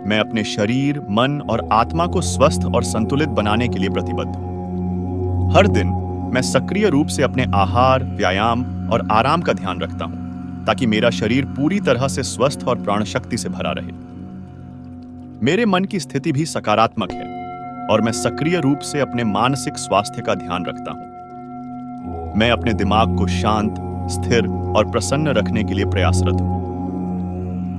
मैं अपने शरीर, मन और आत्मा को स्वस्थ और संतुलित बनाने के लिए प्रतिबद्ध हूँ। हर दिन मैं सक्रिय रूप से अपने आहार, व्यायाम और आराम का ध्यान रखता हूँ, ताकि मेरा शरीर पूरी तरह से स्वस्थ और प्राण शक्ति से भरा रहे। मेरे मन की स्थिति भी सकारात्मक है और मैं सक्रिय रूप से अपने मानसिक स्वास्थ्य का ध्यान रखता हूँ। मैं अपने दिमाग को शांत, स्थिर और प्रसन्न रखने के लिए प्रयासरत हूँ।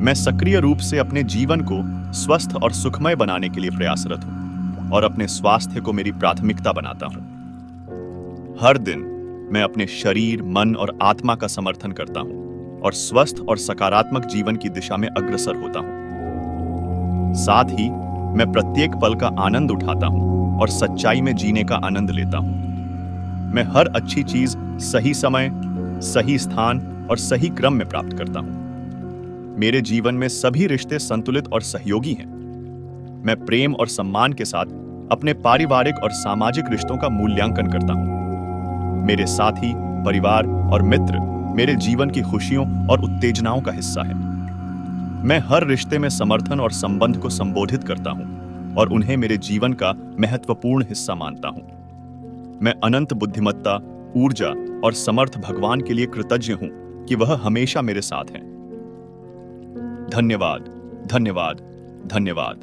मैं सक्रिय रूप से अपने जीवन को स्वस्थ और सुखमय बनाने के लिए प्रयासरत हूँ और अपने स्वास्थ्य को मेरी प्राथमिकता बनाता हूँ। हर दिन मैं अपने शरीर, मन और आत्मा का समर्थन करता हूँ और स्वस्थ और सकारात्मक जीवन की दिशा में अग्रसर होता हूँ। साथ ही मैं प्रत्येक पल का आनंद उठाता हूँ और सच्चाई में जीने का आनंद लेता हूँ। मैं हर अच्छी चीज सही समय, सही स्थान और सही क्रम में प्राप्त करता हूँ। मेरे जीवन में सभी रिश्ते संतुलित और सहयोगी हैं। मैं प्रेम और सम्मान के साथ अपने पारिवारिक और सामाजिक रिश्तों का मूल्यांकन करता हूँ। मेरे साथी, परिवार और मित्र मेरे जीवन की खुशियों और उत्तेजनाओं का हिस्सा है। मैं हर रिश्ते में समर्थन और संबंध को संबोधित करता हूँ और उन्हें मेरे जीवन का महत्वपूर्ण हिस्सा मानता हूँ। मैं अनंत बुद्धिमत्ता, ऊर्जा और समर्थ भगवान के लिए कृतज्ञ हूँ कि वह हमेशा मेरे साथ हैं। धन्यवाद, धन्यवाद, धन्यवाद।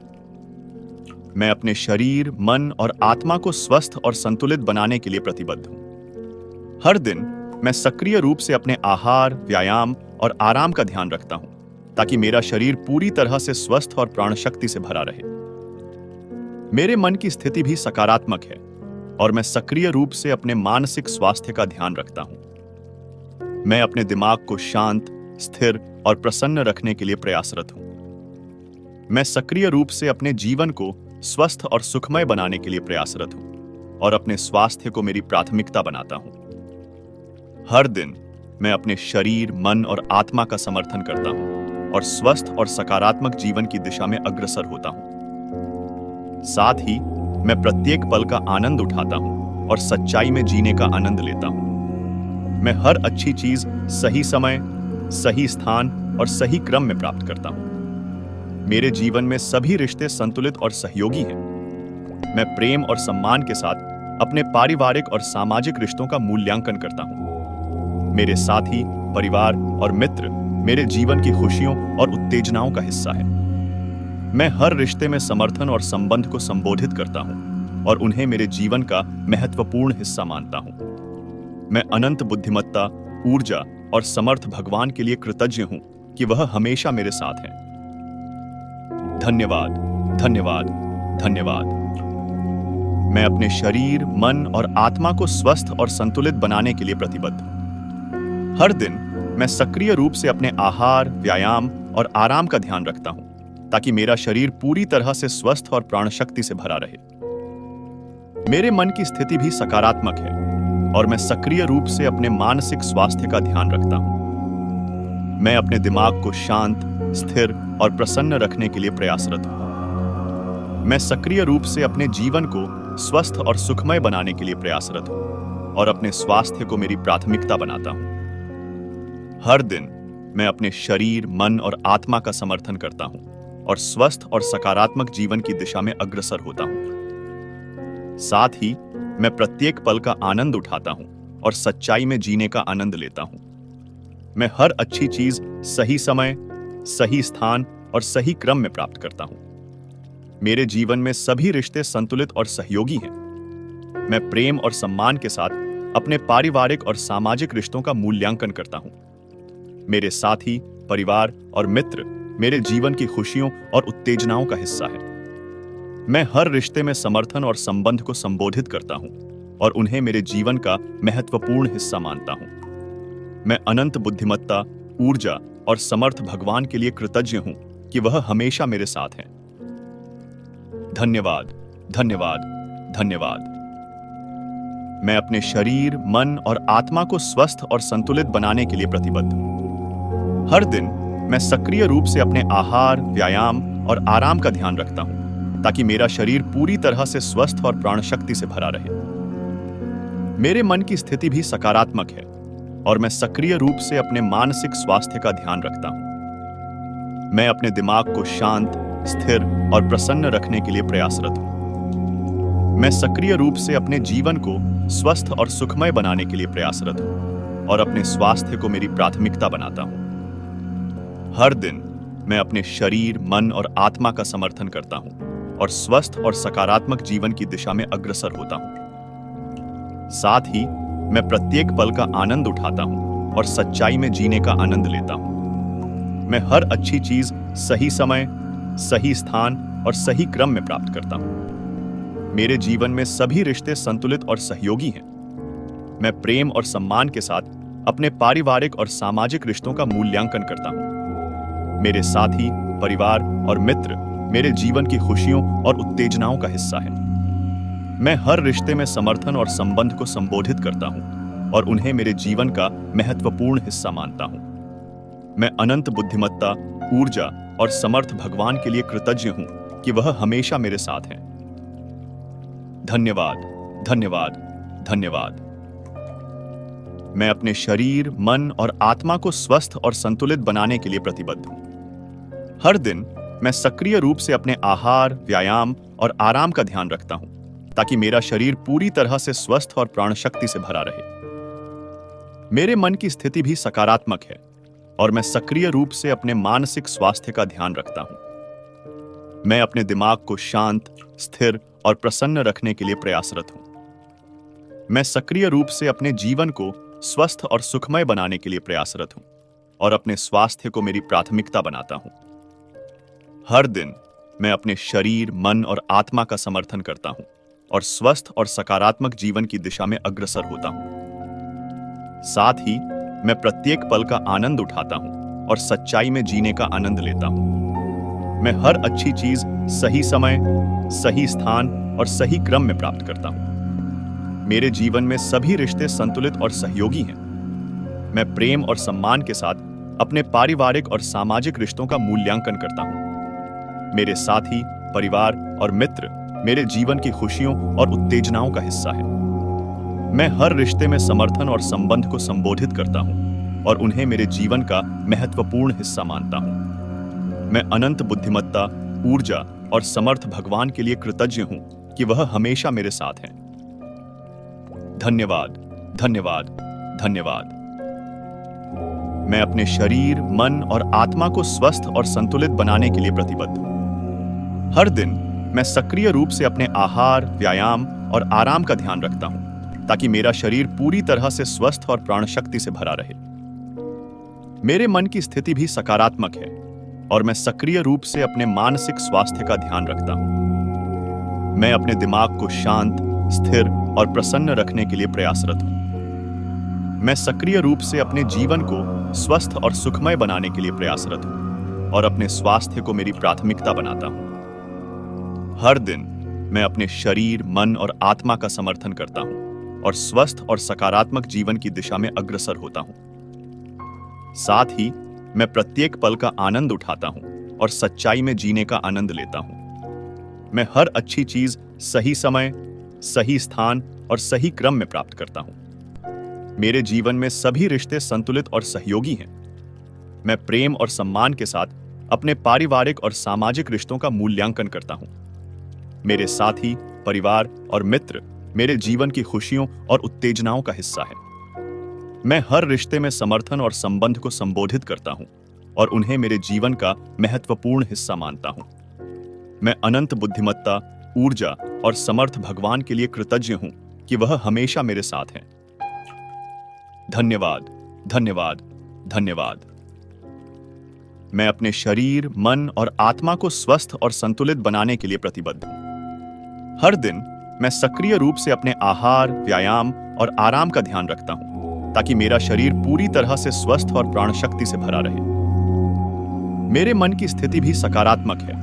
मैं अपने शरीर, मन और आत्मा को स्वस्थ और संतुलित बनाने के लिए प्रतिबद्ध हूँ। हर दिन मैं सक्रिय रूप से अपने आहार, व्यायाम और आराम का ध्यान रखता हूँ, ताकि मेरा शरीर पूरी तरह से स्वस्थ और प्राण शक्ति से भरा रहे। मेरे मन की स्थिति भी सकारात्मक है और मैं सक्रिय रूप से अपने मानसिक स्वास्थ्य का ध्यान रखता हूं। मैं अपने दिमाग को शांत, स्थिर और प्रसन्न रखने के लिए प्रयासरत हूं। मैं सक्रिय रूप से अपने जीवन को स्वस्थ और सुखमय बनाने के लिए प्रयासरत हूं और अपने स्वास्थ्य को मेरी प्राथमिकता बनाता हूं। हर दिन मैं अपने शरीर, मन और आत्मा का समर्थन करता हूं और स्वस्थ और सकारात्मक जीवन की दिशा में अग्रसर होता हूं। साथ ही मैं प्रत्येक पल का आनंद उठाता हूं और सच्चाई में जीने का आनंद लेता हूं। मैं हर अच्छी चीज सही समय, सही स्थान और सही क्रम में प्राप्त करता हूं। मेरे जीवन में सभी रिश्ते संतुलित और सहयोगी हैं। मैं प्रेम और सम्मान के साथ अपने पारिवारिक और सामाजिक रिश्तों का मूल्यांकन करता हूं। मेरे साथी, परिवार और मित्र मेरे जीवन की खुशियों और उत्तेजनाओं का हिस्सा है। मैं हर रिश्ते में समर्थन और संबंध को संबोधित करता हूं और उन्हें मेरे जीवन का महत्वपूर्ण हिस्सा मानता हूं। मैं अनंत बुद्धिमत्ता, ऊर्जा और समर्थ भगवान के लिए कृतज्ञ हूं कि वह हमेशा मेरे साथ हैं। धन्यवाद, धन्यवाद, धन्यवाद। मैं अपने शरीर, मन और आत्मा को स्वस्थ और संतुलित बनाने के लिए प्रतिबद्ध हूं। हर दिन मैं सक्रिय रूप से अपने आहार, व्यायाम और आराम का ध्यान रखता हूं, ताकि मेरा शरीर पूरी तरह से स्वस्थ और प्राण शक्ति से भरा रहे। मेरे मन की स्थिति भी सकारात्मक है और मैं सक्रिय रूप से अपने मानसिक स्वास्थ्य का ध्यान रखता हूं। मैं अपने दिमाग को शांत, स्थिर और प्रसन्न रखने के लिए प्रयासरत हूं। मैं सक्रिय रूप से अपने जीवन को स्वस्थ और सुखमय बनाने के लिए प्रयासरत हूं और अपने स्वास्थ्य को मेरी प्राथमिकता बनाता हूं। हर दिन मैं अपने शरीर, मन और आत्मा का समर्थन करता हूं और स्वस्थ और सकारात्मक जीवन की दिशा में अग्रसर होता हूं। साथ ही मैं प्रत्येक पल का आनंद उठाता हूं और सच्चाई में जीने का आनंद लेता हूं। मैं हर अच्छी चीज सही समय, सही स्थान और सही क्रम में प्राप्त करता हूं। मेरे जीवन में सभी रिश्ते संतुलित और सहयोगी हैं। मैं प्रेम और सम्मान के साथ अपने पारिवारिक और सामाजिक रिश्तों का मूल्यांकन करता हूं। मेरे साथी, परिवार और मित्र मेरे जीवन की खुशियों और उत्तेजनाओं का हिस्सा है। मैं हर रिश्ते में समर्थन और संबंध को संबोधित करता हूं और उन्हें मेरे जीवन का महत्वपूर्ण हिस्सा मानता हूं। मैं अनंत बुद्धिमत्ता, ऊर्जा और समर्थ भगवान के लिए कृतज्ञ हूं कि वह हमेशा मेरे साथ हैं। धन्यवाद, धन्यवाद, धन्यवाद। मैं अपने शरीर, मन और आत्मा को स्वस्थ और संतुलित बनाने के लिए प्रतिबद्ध हूं। हर दिन मैं सक्रिय रूप से अपने आहार, व्यायाम और आराम का ध्यान रखता हूं, ताकि मेरा शरीर पूरी तरह से स्वस्थ और प्राण शक्ति से भरा रहे। मेरे मन की स्थिति भी सकारात्मक है और मैं सक्रिय रूप से अपने मानसिक स्वास्थ्य का ध्यान रखता हूं। मैं अपने दिमाग को शांत, स्थिर और प्रसन्न रखने के लिए प्रयासरत हूं। मैं सक्रिय रूप से अपने जीवन को स्वस्थ और सुखमय बनाने के लिए प्रयासरत हूं और अपने स्वास्थ्य को मेरी प्राथमिकता बनाता हूं। हर दिन मैं अपने शरीर, मन और आत्मा का समर्थन करता हूं और स्वस्थ और सकारात्मक जीवन की दिशा में अग्रसर होता हूं। साथ ही मैं प्रत्येक पल का आनंद उठाता हूं और सच्चाई में जीने का आनंद लेता हूं। मैं हर अच्छी चीज सही समय, सही स्थान और सही क्रम में प्राप्त करता हूं। मेरे जीवन में सभी रिश्ते संतुलित और सहयोगी हैं। मैं प्रेम और सम्मान के साथ अपने पारिवारिक और सामाजिक रिश्तों का मूल्यांकन करता हूं। मेरे साथी, परिवार और मित्र मेरे जीवन की खुशियों और उत्तेजनाओं का हिस्सा है। मैं हर रिश्ते में समर्थन और संबंध को संबोधित करता हूं और उन्हें मेरे जीवन का महत्वपूर्ण हिस्सा मानता हूं। मैं अनंत बुद्धिमत्ता, ऊर्जा और समर्थ भगवान के लिए कृतज्ञ हूं कि वह हमेशा मेरे साथ हैं। धन्यवाद, धन्यवाद, धन्यवाद। मैं अपने शरीर, मन और आत्मा को स्वस्थ और संतुलित बनाने के लिए प्रतिबद्ध हूं। हर दिन मैं सक्रिय रूप से अपने आहार, व्यायाम और आराम का ध्यान रखता हूं ताकि मेरा शरीर पूरी तरह से स्वस्थ और प्राण शक्ति से भरा रहे। मेरे मन की स्थिति भी सकारात्मक है और मैं सक्रिय रूप से अपने मानसिक स्वास्थ्य का ध्यान रखता हूं। मैं अपने दिमाग को शांत, स्थिर और प्रसन्न रखने के लिए प्रयासरत हूं। मैं सक्रिय रूप से अपने जीवन को स्वस्थ और सुखमय बनाने के लिए प्रयासरत हूं और अपने स्वास्थ्य को मेरी प्राथमिकता बनाता हूं। हर दिन मैं अपने शरीर, मन और आत्मा का समर्थन करता हूं और स्वस्थ और सकारात्मक जीवन की दिशा में अग्रसर होता हूं। साथ ही मैं प्रत्येक पल का आनंद उठाता हूं और सच्चाई में जीने का आनंद लेता हूं। मैं हर अच्छी चीज सही समय, सही स्थान और सही क्रम में प्राप्त करता हूं। मेरे जीवन में सभी रिश्ते संतुलित और सहयोगी हैं। मैं प्रेम और सम्मान के साथ अपने पारिवारिक और सामाजिक रिश्तों का मूल्यांकन करता हूं। मेरे साथी, परिवार और मित्र मेरे जीवन की खुशियों और उत्तेजनाओं का हिस्सा है। मैं हर रिश्ते में समर्थन और संबंध को संबोधित करता हूं और उन्हें मेरे जीवन का महत्वपूर्ण हिस्सा मानता हूं। मैं अनंत बुद्धिमत्ता, ऊर्जा और समर्थ भगवान के लिए कृतज्ञ हूं कि वह हमेशा मेरे साथ हैं। धन्यवाद, धन्यवाद, धन्यवाद। मैं अपने शरीर, मन और आत्मा को स्वस्थ और संतुलित बनाने के लिए प्रतिबद्ध हूं। हर दिन मैं सक्रिय रूप से अपने आहार, व्यायाम और आराम का ध्यान रखता हूं ताकि मेरा शरीर पूरी तरह से स्वस्थ और प्राण शक्ति से भरा रहे। मेरे मन की स्थिति भी सकारात्मक है और मैं सक्रिय रूप से अपने मानसिक स्वास्थ्य का ध्यान रखता हूं। मैं अपने दिमाग को शांत, स्थिर और प्रसन्न रखने के लिए प्रयासरत हूं। मैं सक्रिय रूप से अपने जीवन को स्वस्थ और सुखमय बनाने के लिए प्रयासरत हूं और अपने स्वास्थ्य को मेरी प्राथमिकता बनाता हूं। हर दिन मैं अपने शरीर, मन और आत्मा का समर्थन करता हूं और स्वस्थ और सकारात्मक जीवन की दिशा में अग्रसर होता हूं। साथ ही मैं प्रत्येक पल का आनंद उठाता हूं और सच्चाई में जीने का आनंद लेता हूं। मैं हर अच्छी चीज सही समय, सही स्थान और सही क्रम में प्राप्त करता हूं। मेरे जीवन में सभी रिश्ते संतुलित और सहयोगी हैं। मैं प्रेम और सम्मान के साथ अपने पारिवारिक और सामाजिक रिश्तों का मूल्यांकन करता हूं। मेरे साथी, परिवार और मित्र मेरे जीवन की खुशियों और उत्तेजनाओं का हिस्सा है। मैं हर रिश्ते में समर्थन और संबंध को संबोधित करता हूं और उन्हें मेरे जीवन का महत्वपूर्ण हिस्सा मानता हूं। मैं अनंत बुद्धिमत्ता, ऊर्जा और समर्थ भगवान के लिए कृतज्ञ हूं कि वह हमेशा मेरे साथ हैं। धन्यवाद, धन्यवाद, धन्यवाद। मैं अपने शरीर, मन और आत्मा को स्वस्थ और संतुलित बनाने के लिए प्रतिबद्ध हूं। हर दिन मैं सक्रिय रूप से अपने आहार, व्यायाम और आराम का ध्यान रखता हूं ताकि मेरा शरीर पूरी तरह से स्वस्थ और प्राण शक्ति से भरा रहे। मेरे मन की स्थिति भी सकारात्मक है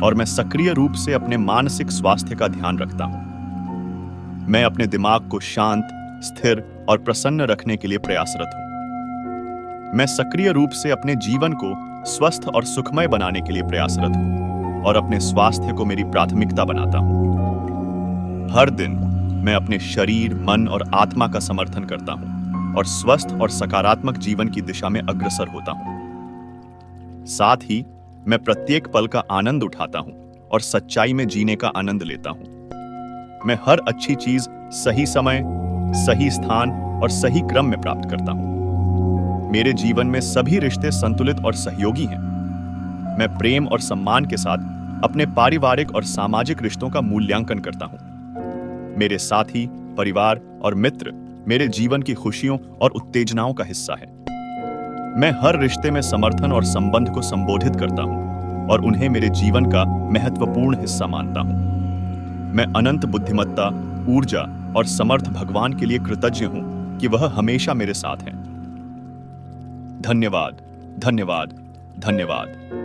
और मैं सक्रिय रूप से अपने मानसिक स्वास्थ्य का ध्यान रखता हूं। मैं अपने दिमाग को शांत, स्थिर और प्रसन्न रखने के लिए प्रयासरत हूं। मैं सक्रिय रूप से अपने जीवन को स्वस्थ और सुखमय बनाने के लिए प्रयासरत हूं और अपने स्वास्थ्य को मेरी प्राथमिकता बनाता हूं। हर दिन मैं अपने शरीर, मन और आत्मा का समर्थन करता हूं और स्वस्थ और सकारात्मक जीवन की दिशा में अग्रसर होता हूं। साथ ही मैं प्रत्येक पल का आनंद उठाता हूँ और सच्चाई में जीने का आनंद लेता हूँ। मैं हर अच्छी चीज सही समय, सही स्थान और सही क्रम में प्राप्त करता हूँ। मेरे जीवन में सभी रिश्ते संतुलित और सहयोगी हैं। मैं प्रेम और सम्मान के साथ अपने पारिवारिक और सामाजिक रिश्तों का मूल्यांकन करता हूँ। मेरे साथी, परिवार और मित्र मेरे जीवन की खुशियों और उत्तेजनाओं का हिस्सा है। मैं हर रिश्ते में समर्थन और संबंध को संबोधित करता हूँ और उन्हें मेरे जीवन का महत्वपूर्ण हिस्सा मानता हूँ। मैं अनंत बुद्धिमत्ता, ऊर्जा और समर्थ भगवान के लिए कृतज्ञ हूँ कि वह हमेशा मेरे साथ हैं। धन्यवाद, धन्यवाद, धन्यवाद।